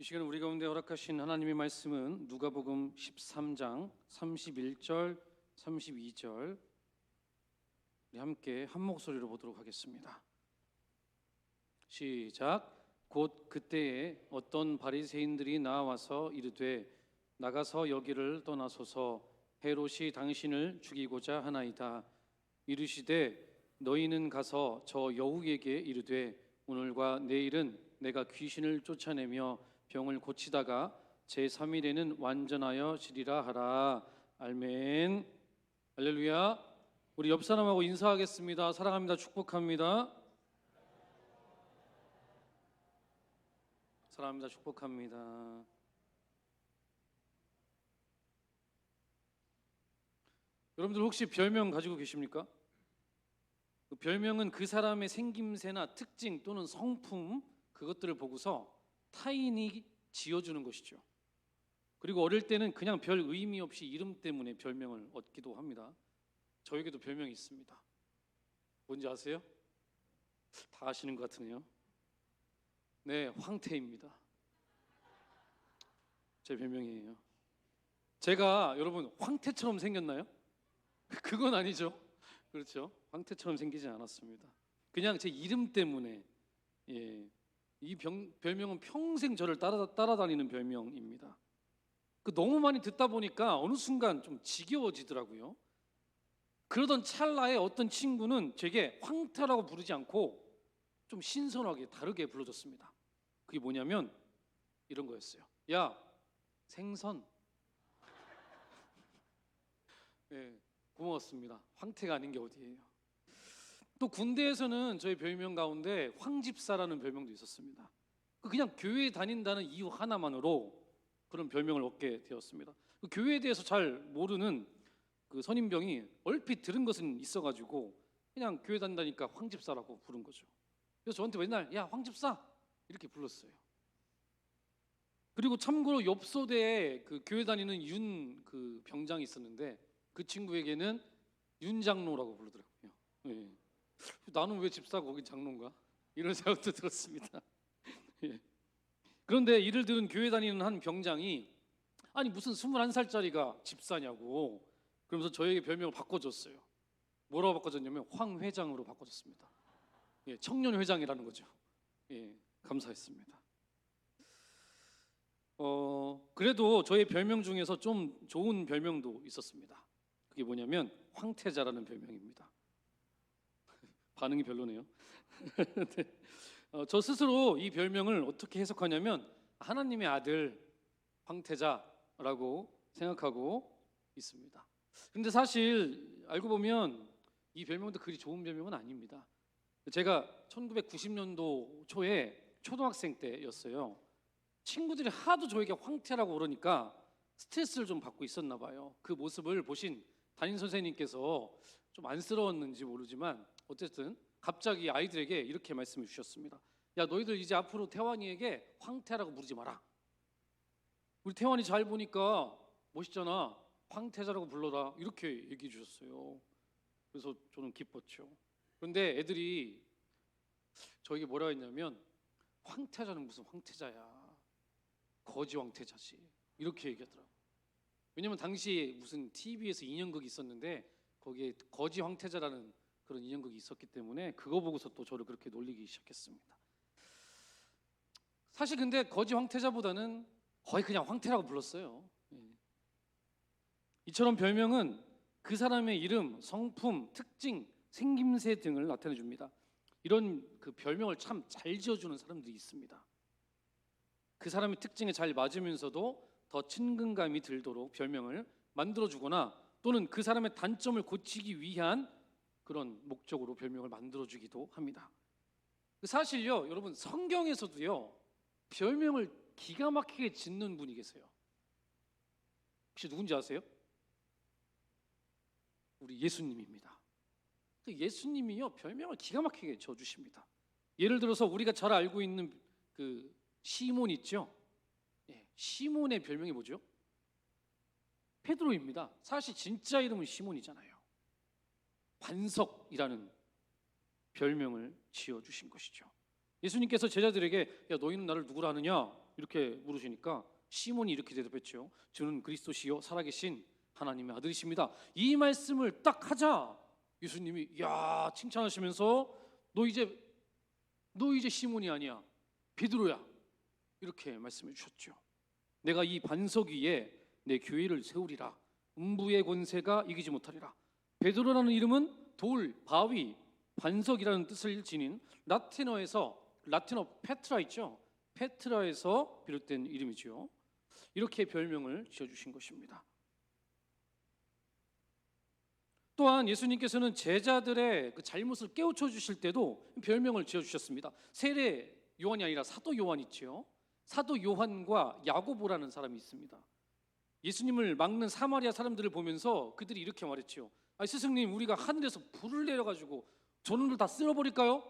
이 시간 우리 가운데 허락하신 하나님의 말씀은 누가복음 13장 31절, 32절 우리 함께 한 목소리로 보도록 하겠습니다. 시작. 곧 그때에 어떤 바리새인들이 나와서 이르되 나가서 여기를 떠나소서 헤롯이 당신을 죽이고자 하나이다. 이르시되 너희는 가서 저 여우에게 이르되 오늘과 내일은 내가 귀신을 쫓아내며 병을 고치다가 제3일에는 완전하여 지리라 하라. 아멘. 할렐루야. 우리 옆 사람하고 인사하겠습니다. 사랑합니다. 축복합니다. 사랑합니다. 축복합니다. 여러분들 혹시 별명 가지고 계십니까? 그 별명은 그 사람의 생김새나 특징 또는 성품 그것들을 보고서 타인이 지어주는 것이죠. 그리고 어릴 때는 그냥 별 의미 없이 이름 때문에 별명을 얻기도 합니다. 저에게도 별명이 있습니다. 뭔지 아세요? 다 아시는 것 같으네요. 네, 황태입니다. 제 별명이에요. 제가 여러분 황태처럼 생겼나요? 그건 아니죠. 그렇죠. 황태처럼 생기지 않았습니다. 그냥 제 이름 때문에 이 별명은 평생 저를 따라다니는 별명입니다. 너무 많이 듣다 보니까 어느 순간 좀 지겨워지더라고요. 그러던 찰나에 어떤 친구는 제게 황태라고 부르지 않고 좀 신선하게 다르게 불러줬습니다. 그게 뭐냐면 이런 거였어요. 야, 생선. 네, 고마웠습니다. 황태가 아닌 게 어디예요. 또 군대에서는 저희 별명 가운데 황집사라는 별명도 있었습니다. 그냥 교회에 다닌다는 이유 하나만으로 그런 별명을 얻게 되었습니다. 교회에 대해서 잘 모르는 그 선임병이 얼핏 들은 것은 있어가지고 그냥 교회 다닌다니까 황집사라고 부른 거죠. 그래서 저한테 맨날 야 황집사 이렇게 불렀어요. 그리고 참고로 옆소대에 그 교회 다니는 윤 그 병장이 있었는데 그 친구에게는 윤 장로라고 부르더라고요. 네. 나는 왜 집사고 거기 장로인가? 이런 생각도 들었습니다. 예. 그런데 이를 들은 교회 다니는 한 병장이 아니 무슨 21살짜리가 집사냐고 그러면서 저에게 별명을 바꿔줬어요. 뭐라고 바꿔줬냐면 황 회장으로 바꿔줬습니다. 예, 청년 회장이라는 거죠. 예, 감사했습니다. 그래도 저의 별명 중에서 좀 좋은 별명도 있었습니다. 그게 뭐냐면 황태자라는 별명입니다. 반응이 별로네요. 네. 저 스스로 이 별명을 어떻게 해석하냐면 하나님의 아들 황태자라고 생각하고 있습니다. 근데 사실 알고 보면 이 별명도 그리 좋은 별명은 아닙니다. 제가 1990년도 초에 초등학생 때였어요. 친구들이 하도 저에게 황태라고 그러니까 스트레스를 좀 받고 있었나 봐요. 그 모습을 보신 담임 선생님께서 좀 안쓰러웠는지 모르지만 어쨌든 갑자기 아이들에게 이렇게 말씀해 주셨습니다. 야, 너희들 이제 앞으로 태환이에게 황태라고 부르지 마라. 우리 태환이 잘 보니까 멋있잖아. 황태자라고 불러라. 이렇게 얘기해 주셨어요. 그래서 저는 기뻤죠. 그런데 애들이 저에게 뭐라 했냐면 황태자는 무슨 황태자야. 거지 황태자지. 이렇게 얘기하더라고요. 왜냐면 당시에 무슨 TV에서 인형극이 있었는데 거기에 거지 황태자라는 그런 인형극이 있었기 때문에 그거 보고서 또 저를 그렇게 놀리기 시작했습니다. 사실 근데 거지 황태자보다는 거의 그냥 황태라고 불렀어요. 이처럼 별명은 그 사람의 이름, 성품, 특징, 생김새 등을 나타내 줍니다. 이런 그 별명을 참 잘 지어주는 사람들이 있습니다. 그 사람의 특징에 잘 맞으면서도 더 친근감이 들도록 별명을 만들어주거나 또는 그 사람의 단점을 고치기 위한 그런 목적으로 별명을 만들어주기도 합니다. 사실요, 여러분 성경에서도요 별명을 기가 막히게 짓는 분이 계세요. 혹시 누군지 아세요? 우리 예수님입니다. 예수님이요 별명을 기가 막히게 지어주십니다. 예를 들어서 우리가 잘 알고 있는 그 시몬 있죠? 시몬의 별명이 뭐죠? 페드로입니다. 사실 진짜 이름은 시몬이잖아요. 반석이라는 별명을 지어주신 것이죠. 예수님께서 제자들에게 야 너희는 나를 누구라 하느냐 이렇게 물으시니까 시몬이 이렇게 대답했죠. 주는 그리스도시요 살아계신 하나님의 아들이십니다. 이 말씀을 딱 하자 예수님이 야 칭찬하시면서 너 이제 시몬이 아니야 베드로야 이렇게 말씀해 주셨죠. 내가 이 반석 위에 내 교회를 세우리라. 음부의 권세가 이기지 못하리라. 베드로라는 이름은 돌, 바위, 반석이라는 뜻을 지닌 라틴어 페트라 있죠. 페트라에서 비롯된 이름이죠. 이렇게 별명을 지어주신 것입니다. 또한 예수님께서는 제자들의 그 잘못을 깨우쳐 주실 때도 별명을 지어주셨습니다. 세례 요한이 아니라 사도 요한 있죠. 사도 요한과 야고보라는 사람이 있습니다. 예수님을 막는 사마리아 사람들을 보면서 그들이 이렇게 말했죠. 스승님, 우리가 하늘에서 불을 내려가지고 저놈들 다 쓸어버릴까요?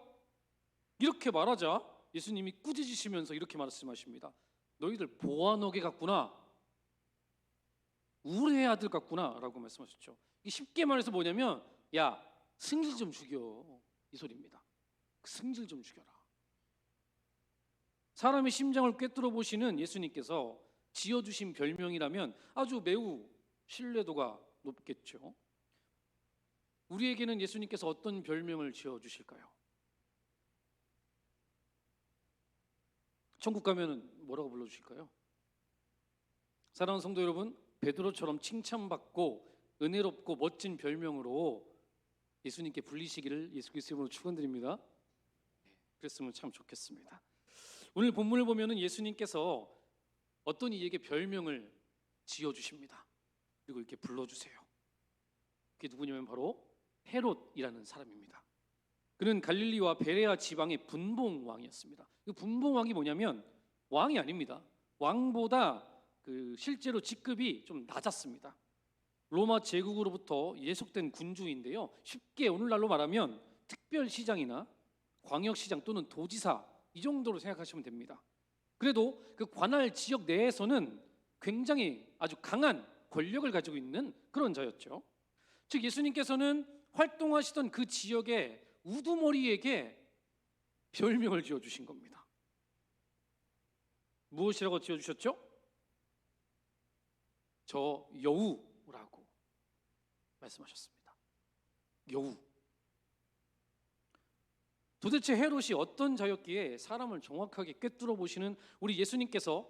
이렇게 말하자 예수님이 꾸짖으시면서 이렇게 말씀하십니다. 너희들 보아너게 같구나, 우레의 아들 같구나 라고 말씀하셨죠. 쉽게 말해서 뭐냐면 야 승질 좀 죽여 이 소리입니다. 승질 좀 죽여라. 사람의 심장을 꿰뚫어 보시는 예수님께서 지어주신 별명이라면 아주 매우 신뢰도가 높겠죠. 우리에게는 예수님께서 어떤 별명을 지어주실까요? 천국 가면은 뭐라고 불러주실까요? 사랑하는 성도 여러분, 베드로처럼 칭찬받고 은혜롭고 멋진 별명으로 예수님께 불리시기를 예수 그리스도의 이름으로 축원드립니다. 그랬으면 참 좋겠습니다. 오늘 본문을 보면은 예수님께서 어떤 이에게 별명을 지어주십니다. 그리고 이렇게 불러주세요. 그게 누구냐면 바로 헤롯이라는 사람입니다. 그는 갈릴리와 베레아 지방의 분봉왕이었습니다. 그 분봉왕이 뭐냐면 왕이 아닙니다. 왕보다 실제로 직급이 좀 낮았습니다. 로마 제국으로부터 예속된 군주인데요. 쉽게 오늘날로 말하면 특별시장이나 광역시장 또는 도지사 이 정도로 생각하시면 됩니다. 그래도 그 관할 지역 내에서는 굉장히 아주 강한 권력을 가지고 있는 그런 자였죠. 즉 예수님께서는 활동하시던 그 지역의 우두머리에게 별명을 지어주신 겁니다. 무엇이라고 지어주셨죠? 저 여우라고 말씀하셨습니다. 여우. 도대체 헤롯이 어떤 자였기에 사람을 정확하게 꿰뚫어 보시는 우리 예수님께서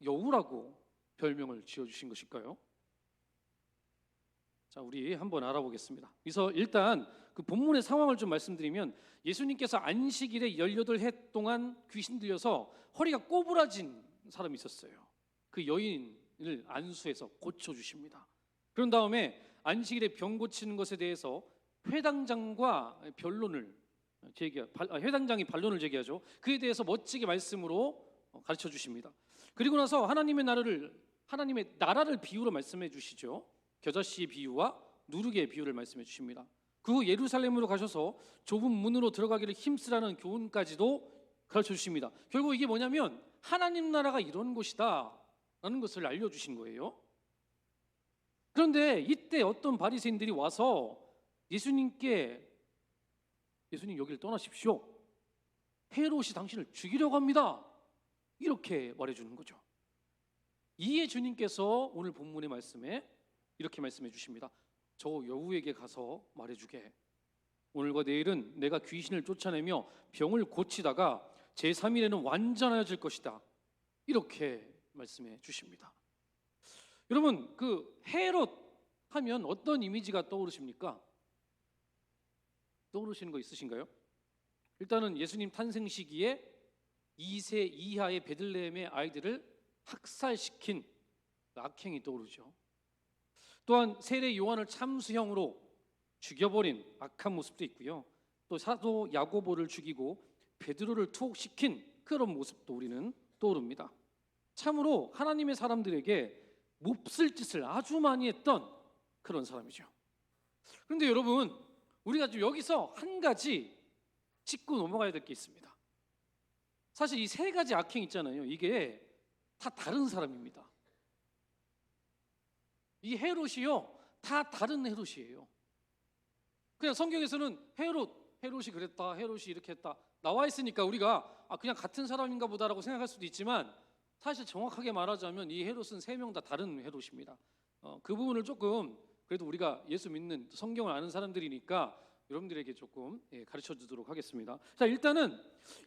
여우라고 별명을 지어주신 것일까요? 자, 우리 한번 알아보겠습니다. 그래서 일단 그 본문의 상황을 좀 말씀드리면 예수님께서 안식일에 18해 동안 귀신 들려서 허리가 꼬부라진 사람이 있었어요. 그 여인을 안수해서 고쳐주십니다. 그런 다음에 안식일에 병 고치는 것에 대해서 회당장과 회당장이 반론을 제기하죠. 그에 대해서 멋지게 말씀으로 가르쳐 주십니다. 그리고 나서 하나님의 나라를 비유로 말씀해 주시죠. 겨자씨 비유와 누룩의 비유를 말씀해 주십니다. 그 후 예루살렘으로 가셔서 좁은 문으로 들어가기를 힘쓰라는 교훈까지도 가르쳐 주십니다. 결국 이게 뭐냐면 하나님 나라가 이런 곳이다 라는 것을 알려주신 거예요. 그런데 이때 어떤 바리새인들이 와서 예수님 여기를 떠나십시오. 헤롯이 당신을 죽이려고 합니다. 이렇게 말해주는 거죠. 이에 주님께서 오늘 본문의 말씀에 이렇게 말씀해 주십니다. 저 여우에게 가서 말해주게. 오늘과 내일은 내가 귀신을 쫓아내며 병을 고치다가 제3일에는 완전해질 것이다. 이렇게 말씀해 주십니다. 여러분, 그 헤롯 하면 어떤 이미지가 떠오르십니까? 떠오르시는 거 있으신가요? 일단은 예수님 탄생 시기에 2세 이하의 베들레헴의 아이들을 학살시킨 악행이 떠오르죠. 또한 세례 요한을 참수형으로 죽여버린 악한 모습도 있고요. 또 사도 야고보를 죽이고 베드로를 투옥시킨 그런 모습도 우리는 떠오릅니다. 참으로 하나님의 사람들에게 몹쓸 짓을 아주 많이 했던 그런 사람이죠. 그런데 여러분, 우리가 좀 여기서 한 가지 짚고 넘어가야 될 게 있습니다. 사실 이 세 가지 악행 있잖아요. 이게 다 다른 사람입니다. 이 헤롯이요, 다 다른 헤롯이에요. 그냥 성경에서는 헤롯이 그랬다, 헤롯이 이렇게 했다 나와 있으니까 우리가 그냥 같은 사람인가 보다라고 생각할 수도 있지만 사실 정확하게 말하자면 이 헤롯은 세 명 다 다른 헤롯입니다. 그 부분을 조금 그래도 우리가 예수 믿는 성경을 아는 사람들이니까 여러분들에게 조금 가르쳐 주도록 하겠습니다. 자, 일단은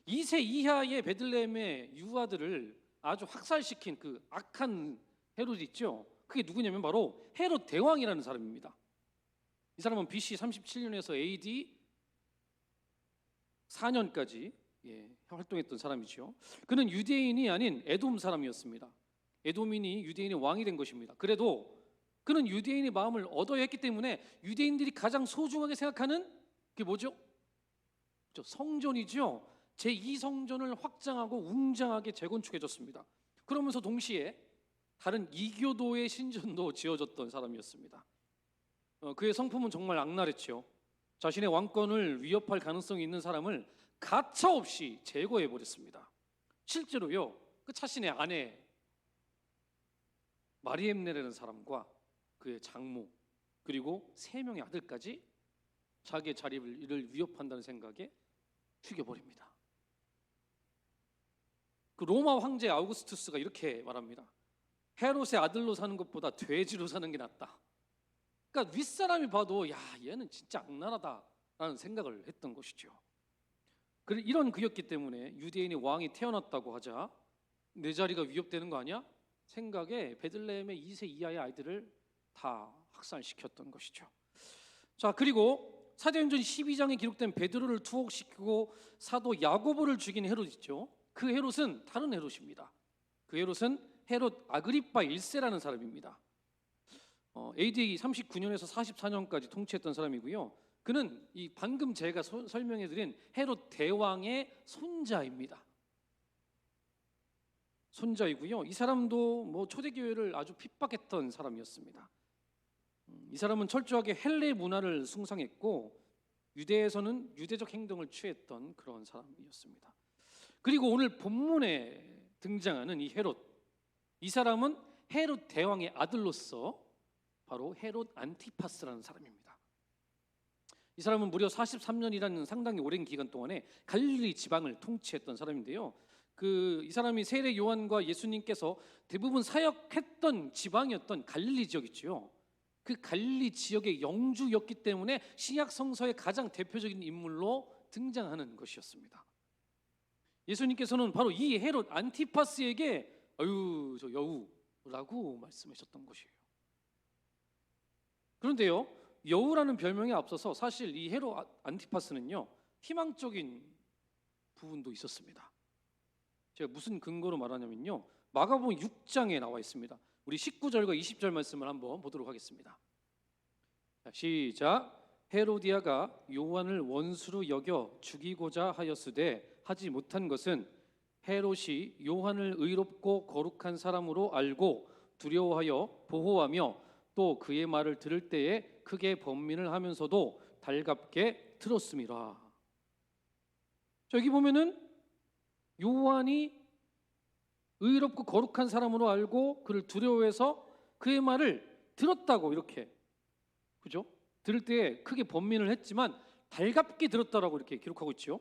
2세 이하의 베들레헴의 유아들을 아주 학살시킨 그 악한 헤롯 있죠. 그게 누구냐면 바로 헤롯 대왕이라는 사람입니다. 이 사람은 BC 37년에서 AD 4년까지 활동했던 사람이죠. 그는 유대인이 아닌 에돔 사람이었습니다. 에돔인이 유대인의 왕이 된 것입니다. 그래도 그는 유대인의 마음을 얻어야 했기 때문에 유대인들이 가장 소중하게 생각하는 그게 뭐죠? 성전이죠. 제2성전을 확장하고 웅장하게 재건축해줬습니다. 그러면서 동시에 다른 이교도의 신전도 지어졌던 사람이었습니다. 그의 성품은 정말 악랄했죠. 자신의 왕권을 위협할 가능성이 있는 사람을 가차없이 제거해버렸습니다. 실제로요, 그 자신의 아내 마리엠네라는 사람과 그의 장모 그리고 3명의 아들까지 자기의 자리를 위협한다는 생각에 죽여버립니다. 그 로마 황제 아우구스투스가 이렇게 말합니다. 헤롯의 아들로 사는 것보다 돼지로 사는 게 낫다. 그러니까 윗사람이 봐도 야, 얘는 진짜 악랄하다라는 생각을 했던 것이죠. 이런 그였기 때문에 유대인의 왕이 태어났다고 하자 내 자리가 위협되는 거 아니야? 생각에 베들레헴의 2세 이하의 아이들을 다 학살시켰던 것이죠. 자, 그리고 사도행전 12장에 기록된 베드로를 투옥시키고 사도 야고보를 죽인 헤롯 있죠. 그 헤롯은 다른 헤롯입니다. 그 헤롯은 헤롯 아그리파 1세라는 사람입니다. AD 39년에서 44년까지 통치했던 사람이고요. 그는 이 방금 제가 설명해드린 헤롯 대왕의 손자입니다. 손자이고요. 이 사람도 초대교회를 아주 핍박했던 사람이었습니다. 이 사람은 철저하게 헬레 문화를 숭상했고 유대에서는 유대적 행동을 취했던 그런 사람이었습니다. 그리고 오늘 본문에 등장하는 이 헤롯, 이 사람은 헤롯 대왕의 아들로서 바로 헤롯 안티파스라는 사람입니다. 이 사람은 무려 43년이라는 상당히 오랜 기간 동안에 갈릴리 지방을 통치했던 사람인데요. 이 사람이 세례 요한과 예수님께서 대부분 사역했던 지방이었던 갈릴리 지역 있죠. 그 갈릴리 지역의 영주였기 때문에 신약 성서의 가장 대표적인 인물로 등장하는 것이었습니다. 예수님께서는 바로 이 헤롯 안티파스에게 아유 저 여우라고 말씀하셨던 것이에요. 그런데요, 여우라는 별명에 앞서서 사실 이 헤롯 안티파스는요 희망적인 부분도 있었습니다. 제가 무슨 근거로 말하냐면요, 마가복음 6장에 나와 있습니다. 우리 19절과 20절 말씀을 한번 보도록 하겠습니다. 자, 시작. 헤로디아가 요한을 원수로 여겨 죽이고자 하였으되 하지 못한 것은 헤롯이 요한을 의롭고 거룩한 사람으로 알고 두려워하여 보호하며 또 그의 말을 들을 때에 크게 번민을 하면서도 달갑게 들었음이라. 여기 보면은 요한이 의롭고 거룩한 사람으로 알고 그를 두려워해서 그의 말을 들었다고, 이렇게, 그죠? 들을 때에 크게 번민을 했지만 달갑게 들었다라고 이렇게 기록하고 있죠.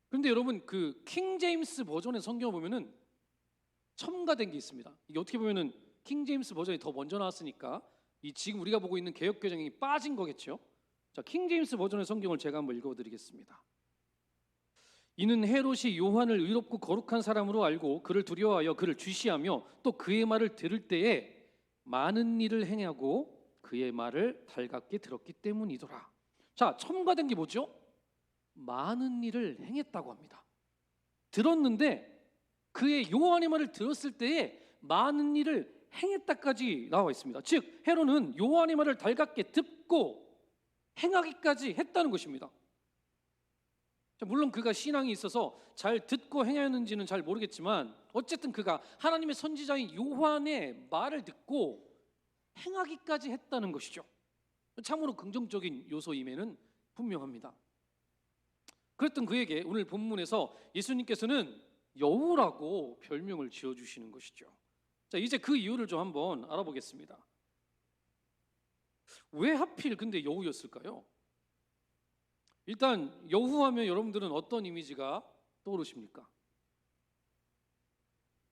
그런데 여러분, 그 킹 제임스 버전의 성경을 보면은 첨가된 게 있습니다. 이게 어떻게 보면은 킹 제임스 버전이 더 먼저 나왔으니까 이 지금 우리가 보고 있는 개역 개정이 빠진 거겠죠. 자, 킹 제임스 버전의 성경을 제가 한번 읽어드리겠습니다. 이는 헤롯이 요한을 의롭고 거룩한 사람으로 알고 그를 두려워하여 그를 주시하며 또 그의 말을 들을 때에 많은 일을 행하고 그의 말을 달갑게 들었기 때문이더라. 자, 첨가된 게 뭐죠? 많은 일을 행했다고 합니다. 들었는데 그의 요한의 말을 들었을 때에 많은 일을 행했다까지 나와 있습니다. 즉 헤롯은 요한의 말을 달갑게 듣고 행하기까지 했다는 것입니다. 물론 그가 신앙이 있어서 잘 듣고 행하였는지는 잘 모르겠지만 어쨌든 그가 하나님의 선지자인 요한의 말을 듣고 행하기까지 했다는 것이죠. 참으로 긍정적인 요소임에는 분명합니다. 그랬던 그에게 오늘 본문에서 예수님께서는 여우라고 별명을 지어주시는 것이죠. 자, 이제 그 이유를 좀 한번 알아보겠습니다. 왜 하필 근데 여우였을까요? 일단 여우하면 여러분들은 어떤 이미지가 떠오르십니까?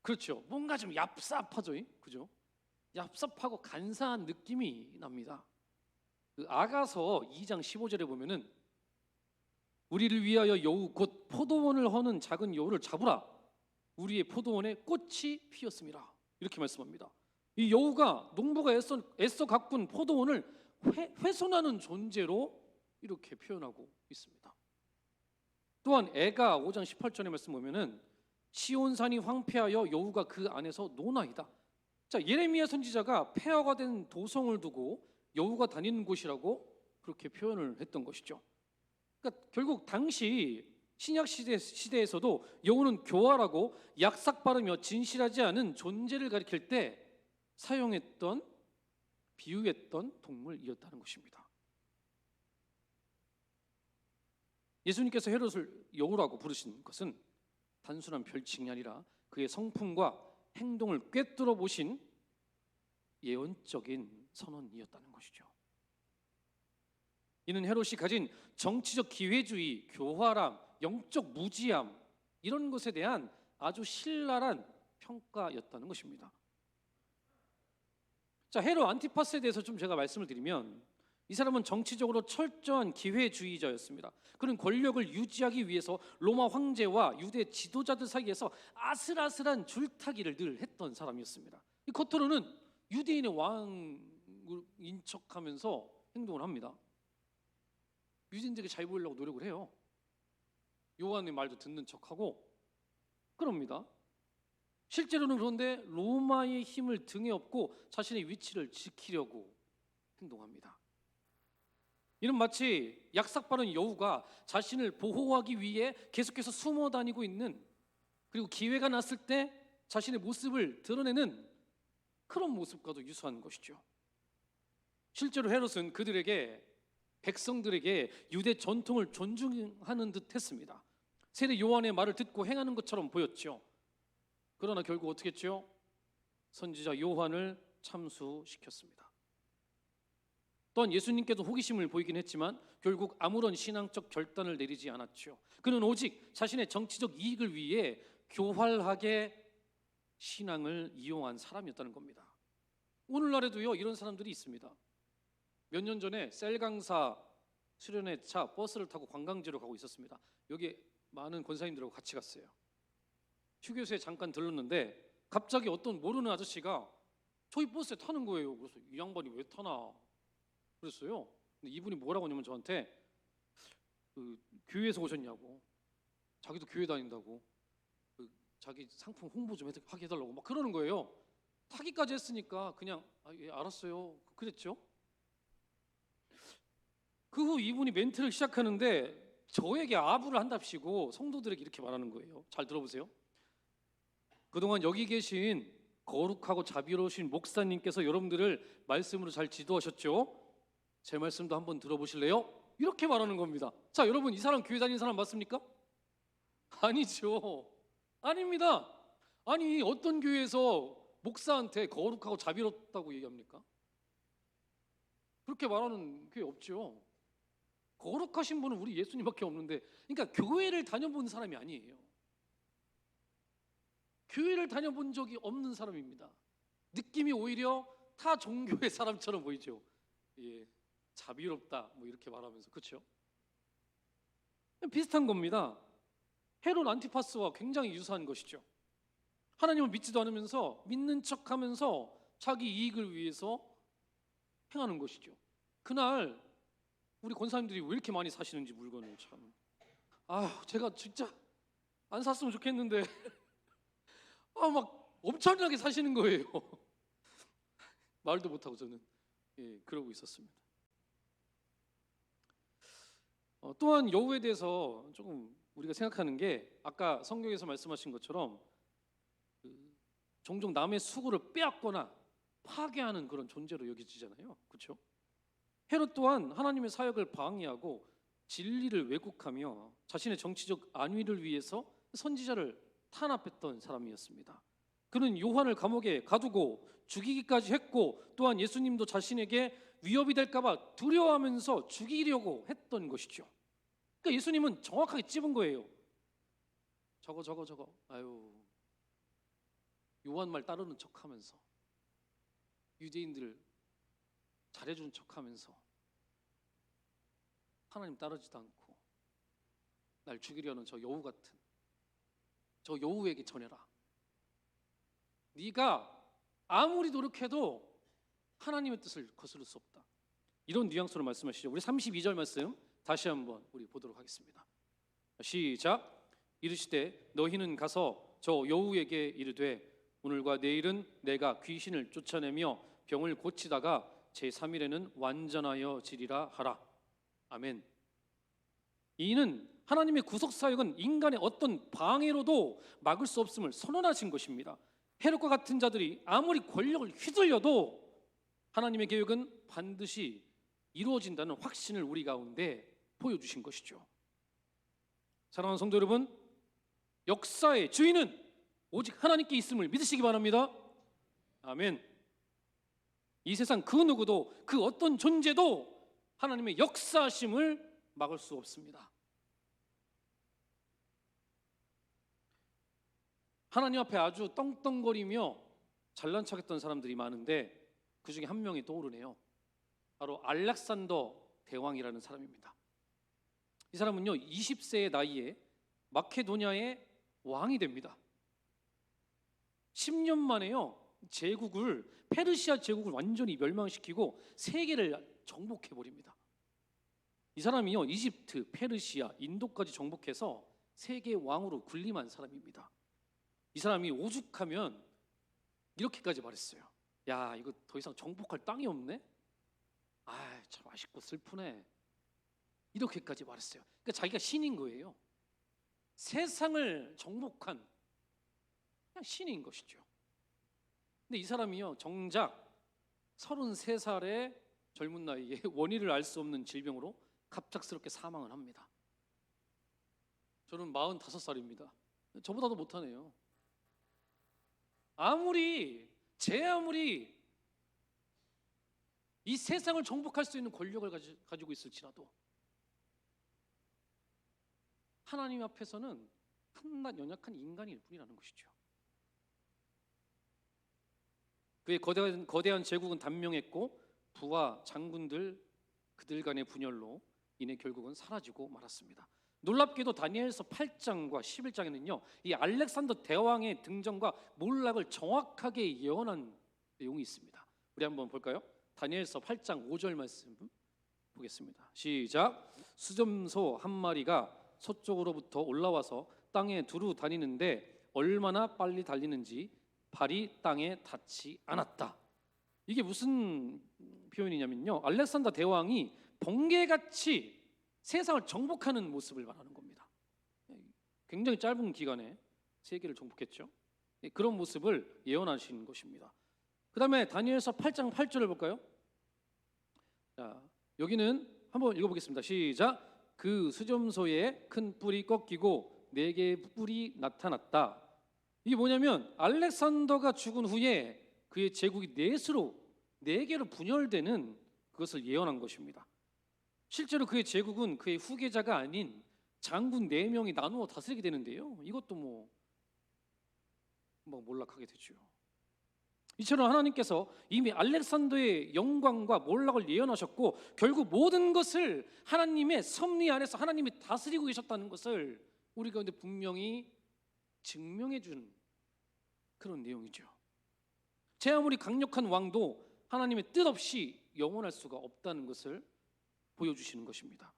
그렇죠. 뭔가 좀 얍삽하죠, 그죠? 얍삽하고 간사한 느낌이 납니다. 그 아가서 2장 15절에 보면은 우리를 위하여 여우 곧 포도원을 허는 작은 여우를 잡으라. 우리의 포도원에 꽃이 피었습니다. 이렇게 말씀합니다. 이 여우가 농부가 애써 가꾼 포도원을 훼손하는 존재로 이렇게 표현하고 있습니다. 또한 애가 5장 18절의 말씀 보면은 시온산이 황폐하여 여우가 그 안에서 노나이다. 자, 예레미야 선지자가 폐허가 된 도성을 두고 여우가 다니는 곳이라고 그렇게 표현을 했던 것이죠. 그러니까 결국 당시 신약 시대에서도 여우는 교활하고 약삭빠르며 진실하지 않은 존재를 가리킬 때 사용했던 비유했던 동물이었다는 것입니다. 예수님께서 헤롯을 여우라고 부르신 것은 단순한 별칭이 아니라 그의 성품과 행동을 꿰뚫어 보신 예언적인 선언이었다는 것이죠. 이는 헤롯이 가진 정치적 기회주의, 교활함, 영적 무지함 이런 것에 대한 아주 신랄한 평가였다는 것입니다. 자, 헤롯 안티파스에 대해서 좀 제가 말씀을 드리면 이 사람은 정치적으로 철저한 기회주의자였습니다. 그는 권력을 유지하기 위해서 로마 황제와 유대 지도자들 사이에서 아슬아슬한 줄타기를 늘 했던 사람이었습니다. 이 겉으로는 유대인의 왕인 척하면서 행동을 합니다. 유대인들에게 잘 보이려고 노력을 해요. 요한의 말도 듣는 척하고 그럽니다. 실제로는 그런데 로마의 힘을 등에 업고 자신의 위치를 지키려고 행동합니다. 이는 마치 약삭빠른 여우가 자신을 보호하기 위해 계속해서 숨어 다니고 있는, 그리고 기회가 났을 때 자신의 모습을 드러내는 그런 모습과도 유사한 것이죠. 실제로 헤롯은 그들에게, 백성들에게 유대 전통을 존중하는 듯 했습니다. 세례 요한의 말을 듣고 행하는 것처럼 보였죠. 그러나 결국 어떻게 했죠? 선지자 요한을 참수시켰습니다. 또한 예수님께도 호기심을 보이긴 했지만 결국 아무런 신앙적 결단을 내리지 않았죠. 그는 오직 자신의 정치적 이익을 위해 교활하게 신앙을 이용한 사람이었다는 겁니다. 오늘날에도요 이런 사람들이 있습니다. 몇 년 전에 셀강사 수련회 차 버스를 타고 관광지로 가고 있었습니다. 여기 많은 권사님들하고 같이 갔어요. 휴게소에 잠깐 들렀는데 갑자기 어떤 모르는 아저씨가 저희 버스에 타는 거예요. 그래서 이 양반이 왜 타나 그랬어요. 근데 이분이 뭐라고 하냐면 저한테 교회에서 오셨냐고, 자기도 교회 다닌다고, 자기 상품 홍보 좀 하게 해달라고 막 그러는 거예요. 타기까지 했으니까 그냥 예, 알았어요 그랬죠. 그 후 이분이 멘트를 시작하는데 저에게 아부를 한답시고 성도들에게 이렇게 말하는 거예요. 잘 들어보세요. 그동안 여기 계신 거룩하고 자비로우신 목사님께서 여러분들을 말씀으로 잘 지도하셨죠. 제 말씀도 한번 들어보실래요? 이렇게 말하는 겁니다. 자, 여러분 이 사람 교회 다니는 사람 맞습니까? 아니죠. 아닙니다. 아니 어떤 교회에서 목사한테 거룩하고 자비롭다고 얘기합니까? 그렇게 말하는 교회 없죠. 거룩하신 분은 우리 예수님밖에 없는데, 그러니까 교회를 다녀본 사람이 아니에요. 교회를 다녀본 적이 없는 사람입니다. 느낌이 오히려 타 종교의 사람처럼 보이죠. 예, 자비롭다 뭐 이렇게 말하면서, 그렇죠? 비슷한 겁니다. 헤롯 안티파스와 굉장히 유사한 것이죠. 하나님을 믿지도 않으면서 믿는 척하면서 자기 이익을 위해서 행하는 것이죠. 그날 우리 권사님들이 왜 이렇게 많이 사시는지 물건을 참, 제가 진짜 안 샀으면 좋겠는데 막 엄청나게 사시는 거예요. 말도 못하고 저는 그러고 있었습니다. 또한 여우에 대해서 조금 우리가 생각하는 게, 아까 성경에서 말씀하신 것처럼 종종 남의 수고를 빼앗거나 파괴하는 그런 존재로 여겨지잖아요. 그렇죠? 헤롯 또한 하나님의 사역을 방해하고 진리를 왜곡하며 자신의 정치적 안위를 위해서 선지자를 탄압했던 사람이었습니다. 그는 요한을 감옥에 가두고 죽이기까지 했고, 또한 예수님도 자신에게 위협이 될까봐 두려워하면서 죽이려고 했던 것이죠. 그러니까 예수님은 정확하게 찝은 거예요. 저거 아유, 요한 말 따르는 척하면서 유대인들 잘해주는 척하면서 하나님 따르지도 않고 날 죽이려는 저 여우 같은 저 여우에게 전해라. 네가 아무리 노력해도 하나님의 뜻을 거스를 수 없다. 이런 뉘앙스로 말씀하시죠. 우리 32절 말씀 다시 한번 우리 보도록 하겠습니다. 시작. 이르시되 너희는 가서 저 여우에게 이르되 오늘과 내일은 내가 귀신을 쫓아내며 병을 고치다가 제3일에는 완전하여 지리라 하라. 아멘. 이는 하나님의 구속사역은 인간의 어떤 방해로도 막을 수 없음을 선언하신 것입니다. 헤롯과 같은 자들이 아무리 권력을 휘둘려도 하나님의 계획은 반드시 이루어진다는 확신을 우리 가운데 보여주신 것이죠. 사랑하는 성도 여러분, 역사의 주인은 오직 하나님께 있음을 믿으시기 바랍니다. 아멘. 이 세상 그 누구도 그 어떤 존재도 하나님의 역사하심을 막을 수 없습니다. 하나님 앞에 아주 떵떵거리며 잘난 척했던 사람들이 많은데 그 중에 한 명이 떠오르네요. 바로 알렉산더 대왕이라는 사람입니다. 이 사람은요 20세의 나이에 마케도니아의 왕이 됩니다. 10년 만에요 제국을 페르시아 제국을 완전히 멸망시키고 세계를 정복해버립니다. 이 사람이요 이집트, 페르시아, 인도까지 정복해서 세계 왕으로 군림한 사람입니다. 이 사람이 오죽하면 이렇게까지 말했어요. 야, 이거 더 이상 정복할 땅이 없네. 아, 참 아쉽고 슬프네. 이렇게까지 말했어요. 그러니까 자기가 신인 거예요. 세상을 정복한 그냥 신인 것이죠. 근데 이 사람이요 정작 33살의 젊은 나이에 원인을 알 수 없는 질병으로 갑작스럽게 사망을 합니다. 저는 45살입니다. 저보다도 못하네요. 아무리 이 세상을 정복할 수 있는 권력을 가지고 있을지라도 하나님 앞에서는 한낱 연약한 인간일 뿐이라는 것이죠. 그의 거대한 제국은 단명했고 부와 장군들 그들 간의 분열로 인해 결국은 사라지고 말았습니다. 놀랍게도 다니엘서 8장과 11장에는요 이 알렉산더 대왕의 등장과 몰락을 정확하게 예언한 내용이 있습니다. 우리 한번 볼까요? 다니엘서 8장 5절 말씀 보겠습니다. 시작. 수점소 한 마리가 서쪽으로부터 올라와서 땅에 두루 다니는데 얼마나 빨리 달리는지 발이 땅에 닿지 않았다. 이게 무슨 표현이냐면요 알렉산더 대왕이 번개같이 세상을 정복하는 모습을 말하는 겁니다. 굉장히 짧은 기간에 세계를 정복했죠. 그런 모습을 예언하신 것입니다. 그 다음에 다니엘서 8장 8절을 볼까요? 자, 여기는 한번 읽어보겠습니다. 시작. 그 수점소에 큰 뿔이 꺾이고 4개의 뿔이 나타났다. 이게 뭐냐면 알렉산더가 죽은 후에 그의 제국이 4개로 분열되는 그것을 예언한 것입니다. 실제로 그의 제국은 그의 후계자가 아닌 장군 4명이 나누어 다스리게 되는데요 이것도 뭐 몰락하게 되죠. 이처럼 하나님께서 이미 알렉산더의 영광과 몰락을 예언하셨고 결국 모든 것을 하나님의 섭리 안에서 하나님이 다스리고 계셨다는 것을 우리 가운데 분명히 증명해 준 그런 내용이죠. 제 아무리 강력한 왕도 하나님의 뜻 없이 영원할 수가 없다는 것을 보여주시는 것입니다.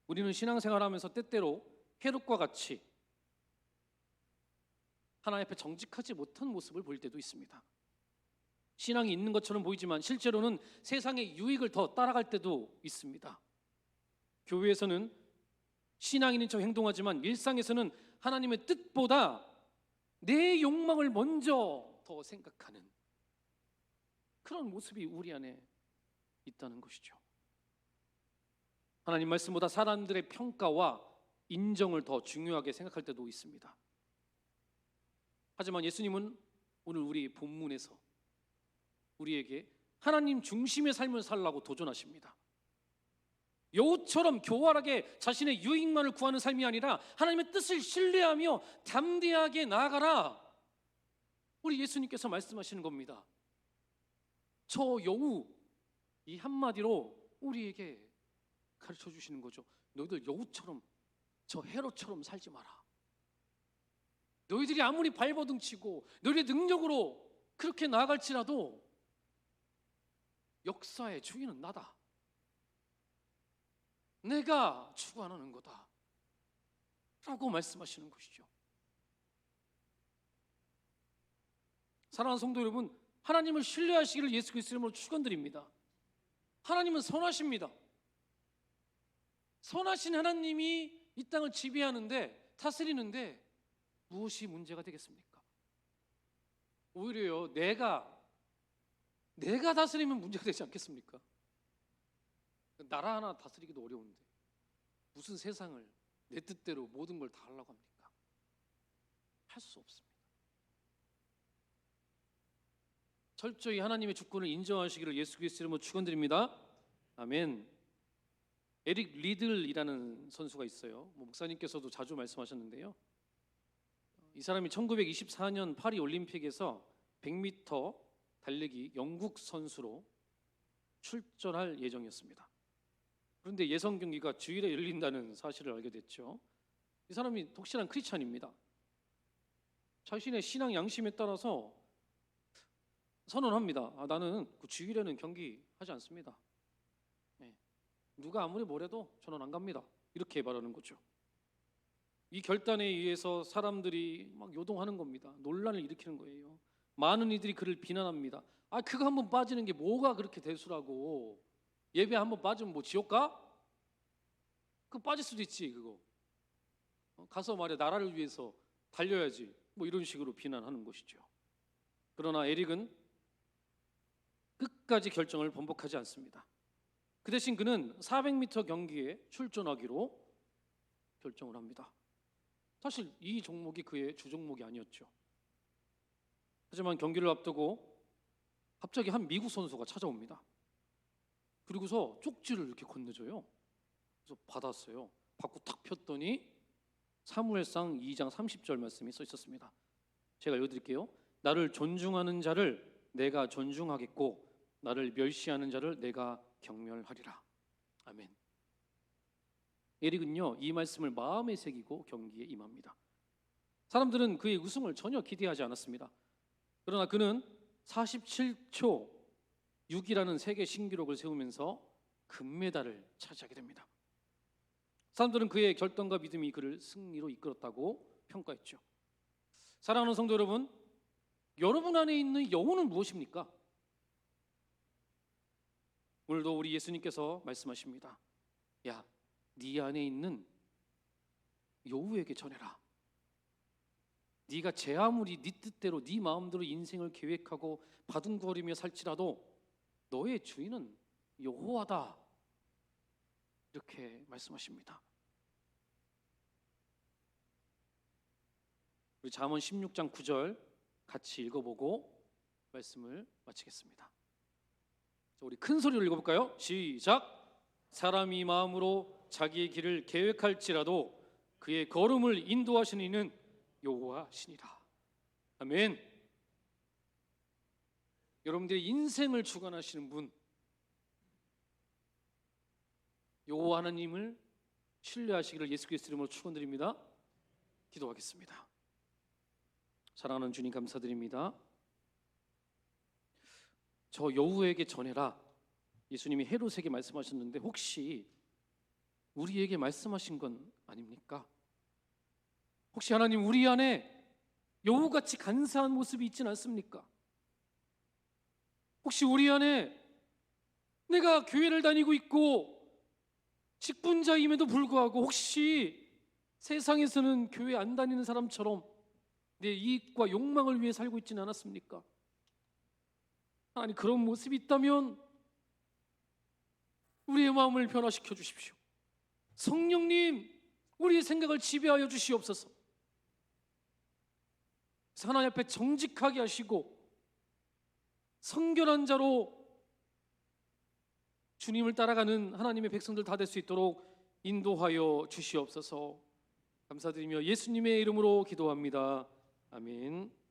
우리는 신앙생활하면서 때때로 헤롯과 같이 하나님 앞에 정직하지 못한 모습을 볼 때도 있습니다. 신앙이 있는 것처럼 보이지만 실제로는 세상의 유익을 더 따라갈 때도 있습니다. 교회에서는 신앙인인 척 행동하지만 일상에서는 하나님의 뜻보다 내 욕망을 먼저 더 생각하는 그런 모습이 우리 안에 있다는 것이죠. 하나님 말씀보다 사람들의 평가와 인정을 더 중요하게 생각할 때도 있습니다. 하지만 예수님은 오늘 우리 본문에서 우리에게 하나님 중심의 삶을 살라고 도전하십니다. 여우처럼 교활하게 자신의 유익만을 구하는 삶이 아니라 하나님의 뜻을 신뢰하며 담대하게 나아가라. 우리 예수님께서 말씀하시는 겁니다. 저 여우, 이 한마디로 우리에게 가르쳐 주시는 거죠. 너희들 여우처럼, 저 헤롯처럼 살지 마라. 너희들이 아무리 발버둥 치고 너희의 능력으로 그렇게 나아갈지라도 역사의 주인은 나다. 내가 주관하는 거다 라고 말씀하시는 것이죠. 사랑하는 성도 여러분, 하나님을 신뢰하시기를 예수 그리스도 이름으로 축원드립니다. 하나님은 선하십니다. 선하신 하나님이 이 땅을 지배하는데, 다스리는데 무엇이 문제가 되겠습니까? 오히려요, 내가 다스리면 문제가 되지 않겠습니까? 나라 하나 다스리기도 어려운데 무슨 세상을 내 뜻대로 모든 걸 다 하려고 합니까? 할 수 없습니다. 철저히 하나님의 주권을 인정하시기를 예수 그리스도 이름으로 축원드립니다. 아멘. 에릭 리들이라는 선수가 있어요. 목사님께서도 자주 말씀하셨는데요. 이 사람이 1924년 파리 올림픽에서 100m 달리기 영국 선수로 출전할 예정이었습니다. 그런데 예선 경기가 주일에 열린다는 사실을 알게 됐죠. 이 사람이 독실한 크리스찬입니다. 자신의 신앙 양심에 따라서 선언합니다. 나는 그 주일에는 경기하지 않습니다. 누가 아무리 뭐래도 저는 안 갑니다. 이렇게 말하는 거죠. 이 결단에 의해서 사람들이 막 요동하는 겁니다. 논란을 일으키는 거예요. 많은 이들이 그를 비난합니다. 그거 한번 빠지는 게 뭐가 그렇게 대수라고. 예배 한번 빠지면 뭐 지옥 가? 그거 빠질 수도 있지. 그거 가서 말이야 나라를 위해서 달려야지. 뭐 이런 식으로 비난하는 것이죠. 그러나 에릭은 끝까지 결정을 번복하지 않습니다. 그 대신 그는 400m 경기에 출전하기로 결정을 합니다. 사실 이 종목이 그의 주 종목이 아니었죠. 하지만 경기를 앞두고 갑자기 한 미국 선수가 찾아옵니다. 그리고서 쪽지를 이렇게 건네줘요. 그래서 받았어요. 받고 탁 폈더니 사무엘상 2장 30절 말씀이 써 있었습니다. 제가 읽어드릴게요. 나를 존중하는 자를 내가 존중하겠고 나를 멸시하는 자를 내가 경멸하리라. 아멘. 에릭은요 이 말씀을 마음에 새기고 경기에 임합니다. 사람들은 그의 우승을 전혀 기대하지 않았습니다. 그러나 그는 47초 6이라는 세계 신기록을 세우면서 금메달을 차지하게 됩니다. 사람들은 그의 결단과 믿음이 그를 승리로 이끌었다고 평가했죠. 사랑하는 성도 여러분, 여러분 안에 있는 여호는 무엇입니까? 오늘도 우리 예수님께서 말씀하십니다. 야, 네 안에 있는 여호에게 전해라. 네가 제 아무리 네 뜻대로 네 마음대로 인생을 계획하고 바둥거리며 살지라도 너의 주인은 여호와다. 이렇게 말씀하십니다. 우리 잠언 16장 9절 같이 읽어보고 말씀을 마치겠습니다. 우리 큰 소리로 읽어볼까요? 시작. 사람이 마음으로 자기의 길을 계획할지라도 그의 걸음을 인도하시는 이는 여호와시니라. 아멘. 여러분들의 인생을 주관하시는 분 여호와 하나님을 신뢰하시기를 예수 그리스도 이름으로 축원드립니다. 기도하겠습니다. 사랑하는 주님 감사드립니다. 저 여호에게 전해라. 예수님이 헤롯에게 말씀하셨는데 혹시 우리에게 말씀하신 건 아닙니까? 혹시 하나님 우리 안에 여호같이 간사한 모습이 있지는 않습니까? 혹시 우리 안에 내가 교회를 다니고 있고 직분자임에도 불구하고 혹시 세상에서는 교회 안 다니는 사람처럼 내 이익과 욕망을 위해 살고 있지는 않았습니까? 아니 그런 모습이 있다면 우리의 마음을 변화시켜 주십시오. 성령님 우리의 생각을 지배하여 주시옵소서. 하나님 앞에 정직하게 하시고 성결한 자로 주님을 따라가는 하나님의 백성들 다 될 수 있도록 인도하여 주시옵소서. 감사드리며 예수님의 이름으로 기도합니다. 아멘.